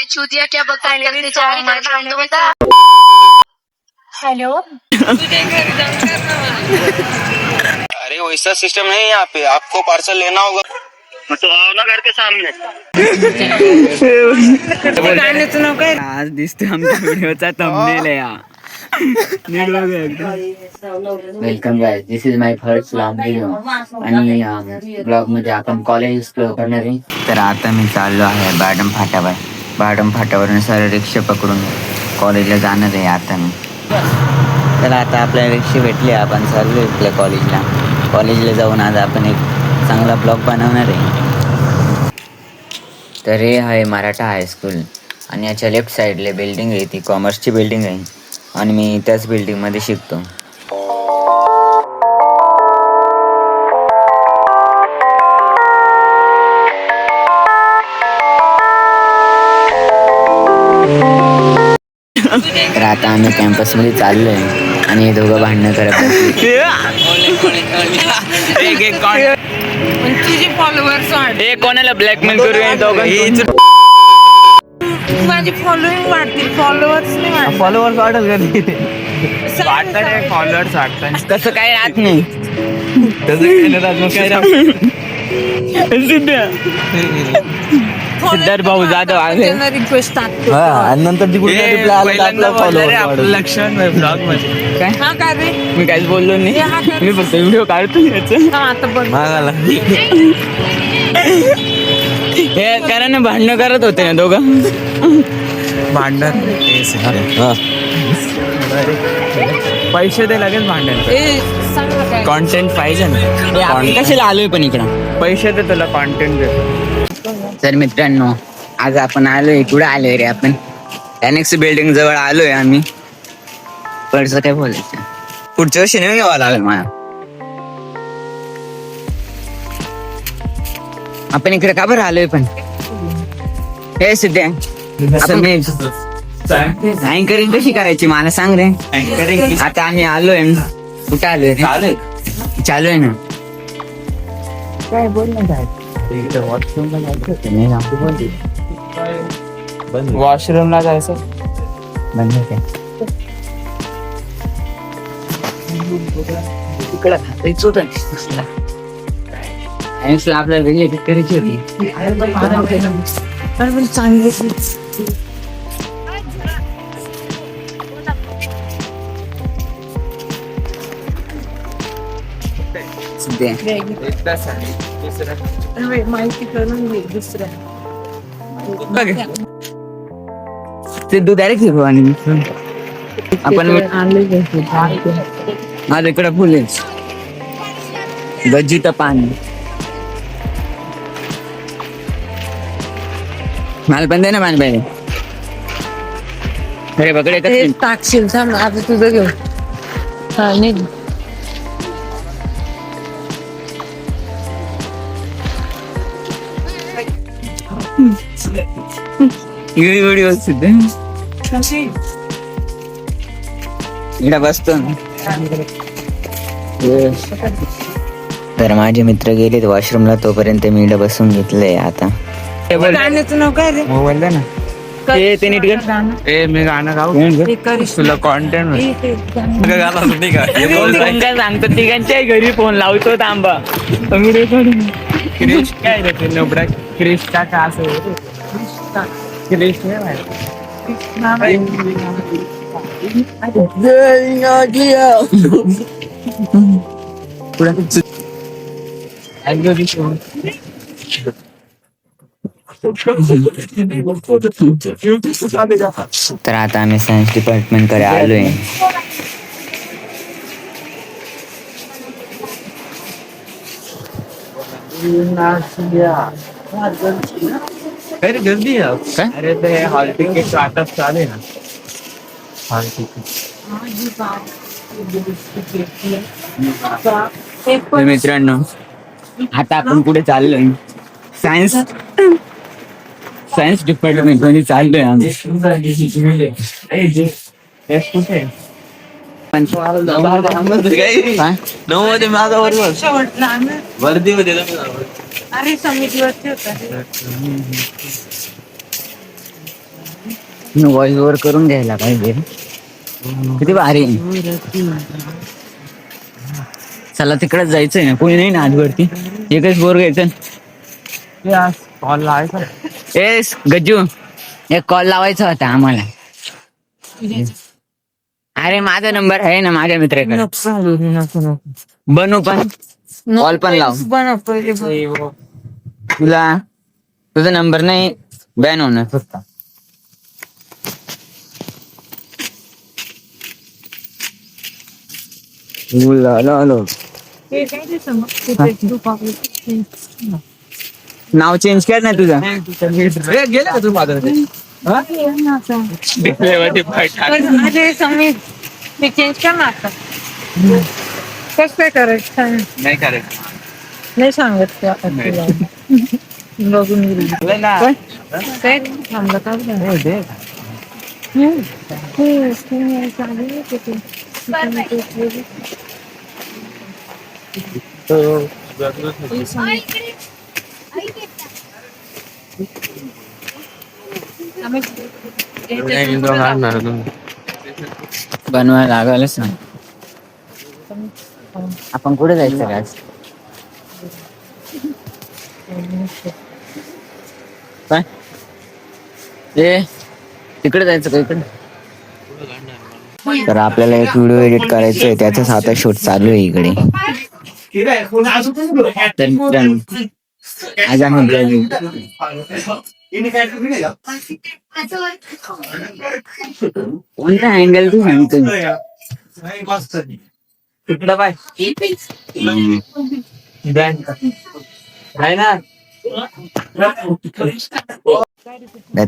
चूतिया क्या बकवास करते जा। हेलो। अरे वैसा सिस्टम नहीं है यहाँ पे, आपको पार्सल लेना होगा तो आओ ना घर के सामने। आज दिसतोय आमच्या व्हिडिओचा थंबनेल आहे हा. Welcome guys, this is my first long video आणि ब्लॉग मध्ये आपण कॉलेज एक्सप्लोर करणार आहे. तर आता मी चाललो आहे बाडम फाट्यावरून सरळ रिक्षा पकडून कॉलेजला जाणार आहे आता मी. तर आता आपल्याला रिक्षा भेटली, आपण चाललो आपल्या कॉलेजला जाऊन आज आपण एक चांगला ब्लॉग बनवणार आहे. तर हे आहे मराठा हायस्कूल आणि याच्या लेफ्ट साईडला बिल्डिंग आहे, ती कॉमर्सची बिल्डिंग आहे आणि मी त्याच बिल्डिंगमध्ये शिकतो. तर आता आम्ही कॅम्पसमध्ये चाललो आहे आणि हे दोघं भांडणं करत कोणाला ब्लॅकमेल करू. माझी फॉलोइंग वाढतील, फॉलोअर्स नाही फॉलोअर्स वाढत फॉलोअर्स वाटतात तसं काय राहत नाही. सिद्धार्थ भाऊ जाधव आहे रिक्वेस्ट टाकतो आणि नंतर मी काहीच बोललो नाही, मी फक्त व्हिडिओ काढतो आता बघ हे कारण ना भांडणं करत होते ना दोघं. पैसे दे लगेच भांडण. कॉन्टेंट पाहिजे ना, आम्ही कशाला आलोय पण इकडं पैसे दे तुला कॉन्टेंट देतो. तर मित्रांनो, आज आपण आलोय, कुठं आलोय रे आपण? एनेक्स बिल्डिंग जवळ आलोय आम्ही. पुढचं काय बोलायचं, पुढच्या वर्षी नाही घ्यावा लागेल मला. आपण इकडे का बरं आलोय पण? हे सिद्ध्या, अँकरिंग कशी करायची मला सांग रे. आता आम्ही आलोय, कुठं आलोय रे? चालू आहे ना. काय बोल ना, वॉशरूमला जायचं बंद काय तिकडं खायचं होतं आपल्याला रिलेटेड करायची होती. चांगली माहिती करून घे दुसऱ्या ते दूध डायरेक्ट घेऊ आणि आपण माझ्या इकडे फुलेच गज्जीचं पाणी मला पण दे ना पाणी पाहिजे. अरे बघडे टाकशील थांब आता तुझं घेऊ. हा नाही इकडे बसतो. तर माझे मित्र गेलेत वॉशरूमला, तोपर्यंत मी इकडे बसून घेतलंय. आता गाण्याचं नाव काय रे? मोबाईल द्या ना. ते नीट कर. मी गाणं गाऊ तुला कॉन्टेंट सांगतो. तिघांच्या घरी फोन लावतो तांबा. क्रिश काय रे नबडा क्रिशचा का असं क्रिश नाही तर आता आम्ही सायन्स डिपार्टमेंट कडे आलोय. अरे गर्दी आहे काय? अरे ते हॉल तिकीट वाटप चालू आहे ना. हॉल तिकीट मित्रांनो, आता आपण कुठे चाललोय? सायन्स डिपार्टमेंट मध्ये चाललोय आम्ही. मध्ये माझा वर्दी होते. अरे समितीवरती होता. व्हॉइस ओव्हर करून घ्यायला पाहिजे. किती भारी आहे. चला तिकडेच जायचंय ना, कोणी नाही ना आजवरती, एकच बोर घ्यायचं. कॉल लावायचा. ए गज्जू, एक कॉल लावायचा होता आम्हाला. अरे माझा नंबर आहे ना माझ्या मित्राकडे. बनू पण कॉल पण लाव. तुला तुझा नंबर नाही बॅन होणार फक्त. नाव चेंज कर ना तुझं. गेले का तू माझं चेंज कर ना आता. कसं काय करायचं नाही करायचं. नाही सांगत ते आता तुला. बघून गेली. काय थांबलं का बनवायला लागलच ना. आपण कुठे जायचं आज? काय ए तिकडे जायचं का इकडे? तर आपल्याला एक व्हिडिओ एडिट करायचा आहे, त्याचाच आता शूट चालू आहे इकडे. तर मित्रांनो, आज आम्ही कोणता अँगल तू सांगतो? कुठला बाय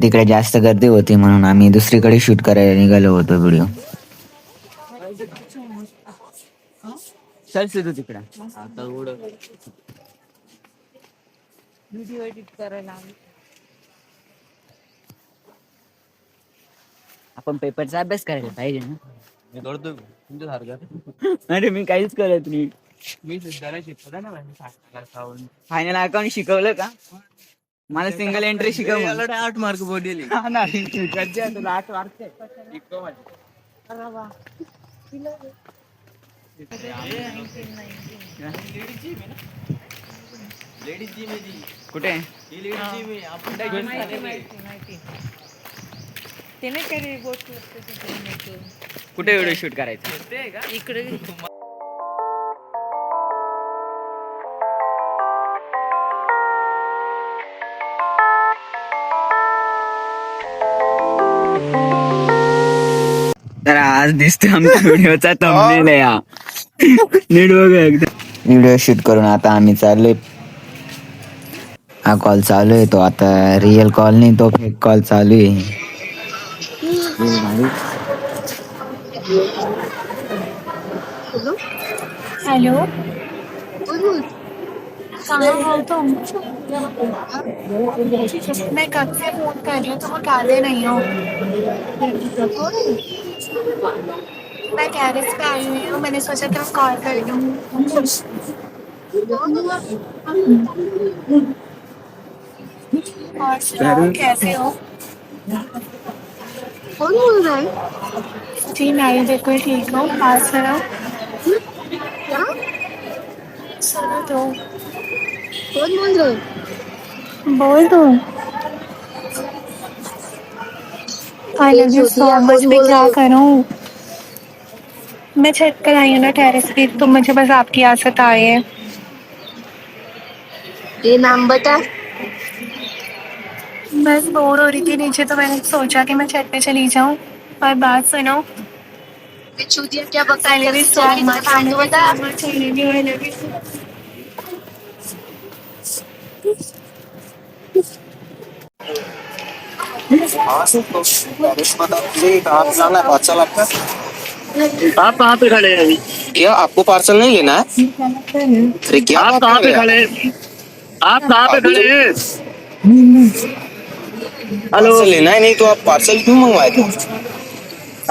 तिकडे जास्त गर्दी होती म्हणून आम्ही दुसरीकडे शूट करायला निघालो होतो व्हिडिओ. चल तू तिकडे. व्हिडिओ एडिट करायला आपण पेपरचा अभ्यास करायला पाहिजे ना. मी करतो तुमच्यासारखं. अरे मी काहीच करत नाही. मी सुद्धा शिकवलं ना. फायनल अकाउंट शिकवलं का? मला सिंगल एंट्री शिकव. 8 मार्क बोलले. 8 मार्क. कुठे ते नाही काही गोष्ट कुठे व्हिडिओ शूट करायचा? इकडे तर आज दिसतोय आमच्या व्हिडिओचा थंबनेल आहे हा. नीट बघा एकदा. व्हिडिओ शूट करून आता आम्ही चाललोय. हा कॉल चालू आहे, तो आता रिअल कॉल नाही, तो फेक कॉल चालू आहे. हेलो कहाँ हो तुम? मैं कब से फोन कर रही हूँ, तुम उठाते नहीं हो. मैं टेरेस पे आई हुई हूँ, मैंने सोचा कि मैं कॉल कर लूँ. और सुनाओ कैसे हो? कौन बोल रहा है? जी मैं बिल्कुल ठीक हूँ. बात सुनो. क्या? सुनो तो. कौन बोल रहा है? बोल दो. I love you so much. मैं क्या करूँ? मैं छत पर आई हूँ ना टेरेस पे, तो मुझे बस आपकी आसत आई है. ये नाम बता. बस बोर हो रही थी नीचे, तो मैंने सोचा कि मैं छत पे चली जाऊँ. और बात सुनो. चूतिया क्या I बकवास love you so much. I love you so much. I love you. I love you so much. अच्छा लगता है. आप कहाँ पे खड़े हैं? क्या आपको पार्सल नहीं लेना है? अरे क्या आप बात कहाँ कर पे रहे खड़े हैं? हैं? आप कहाँ पे खड़े हैं? हेलो. पार्सल लेना है नहीं तो आप पार्सल क्यों मंगवाए थे?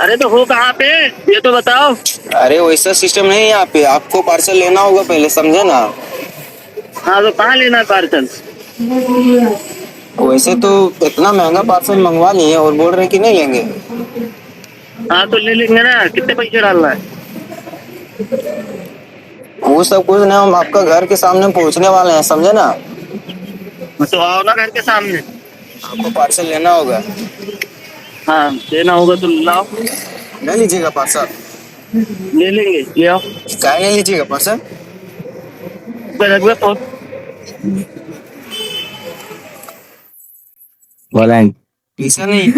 अरे तो हो कहाँ पे ये तो बताओ. अरे वैसा सिस्टम नहीं है यहाँ पे, आपको पार्सल लेना होगा पहले, समझे ना. हाँ तो कहाँ लेना है पार्सल? वैसे तो इतना महंगा पार्सल मंगवा लिए और बोल रहे कि नहीं लेंगे। हाँ तो ले लेंगे ना, कितने पैसे डालना है? वो सब कुछ नहीं, हम आपका घर के सामने पहुंचने वाले हैं, समझे ना। तो आओ ना घर के सामने। आपको पार्सल लेना होगा। हाँ लेना होगा तो लाओ, ले लीजिएगा पार्सल। ले लेंगे, ले आओ। काय ले लीजिएगा पार्सल। रख दो फोन। बोला पैसा नहीं।